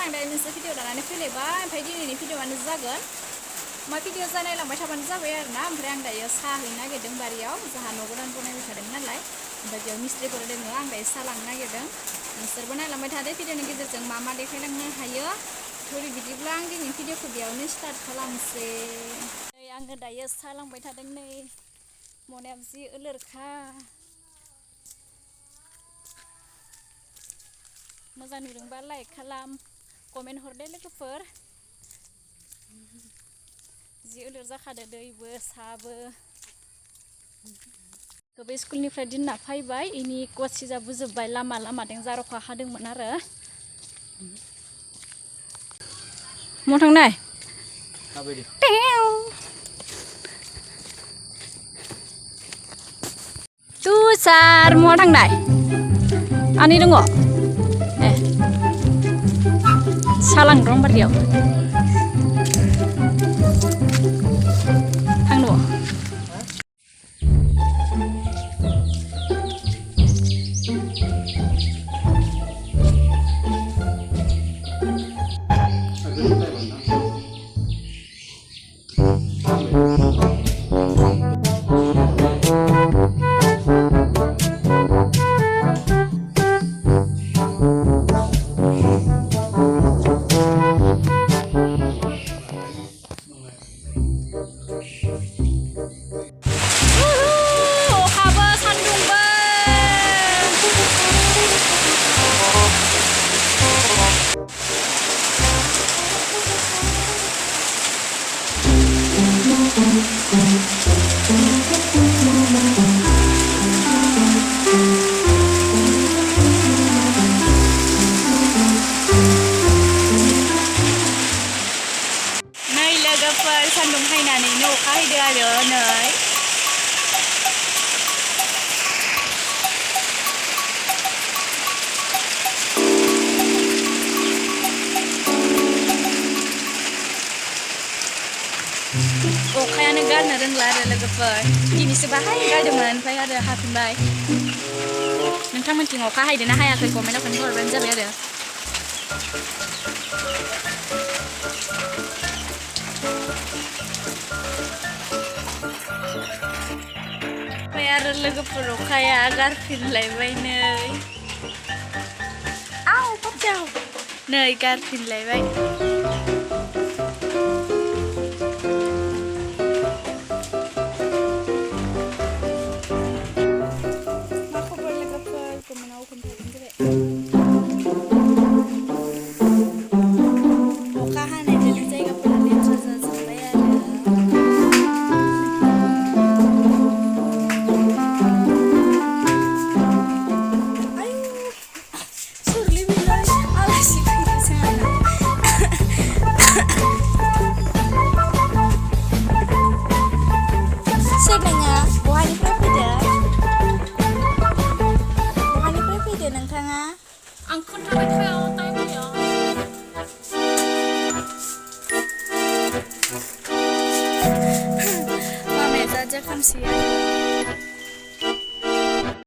आं दायो मोनसे भिडिअ लानानै फैलायबाय ओमफ्राय दिनैनि भिडिअआनो जागोन मा भिडिअ जानाय लांबाय थाबानो जाबाय आरोना ओमफ्राय आं दायो साहा हैनो नागिरदों बारियाव जोंहा न' गोदान बनायबाय थादों नालाय ओमफ्राय बेयाव मिस्ट्रिफोर दङ आं दायो साहा लांनो नागिरदों नोंसोरबो नायलांबाय थादो भिडिअनि गेजेरजों मा मा देखायलांनो हायो थोरि बिदिब्ला आं दिनैनि भिडिअखौ बेयावनो स्टार्ट खालामसै नै आङो दायो साहा लांबाय थादों नै मनायाव जि ओलोरखा मोजां नुदोंबा लाइक खालाम कमेन्ट हरदे लोगोफोर जि ओलोर जाखादो दैबो साबो बे स्कुलनिफ्राय दिनना फैबाय इनि कच सिजाबो जोब्बाय लामा लामादों जारखा हादोंमोन आरो महा थांनाय तुसार महा थांनाय आनै दङ ए साहा लांदों बारियाव थांनो लोगोफोर सान्दुं हायनानैनो अखा हायदो आरो नै अखायानो गारनो रोंला आरो लोगोफोर दिनैसो बाहाय गारदोंमोन ओमफ्राय आरो हाफिनबाय नोंथांमोनथिं अखा हायदोंना हायाखै कमेन्टआव खोन्थाहरबानो जाबाय आरो आरो लोगोफोर अखाया गारफिनलायबाय नै आव पापचाव नै गारफिनलायबाय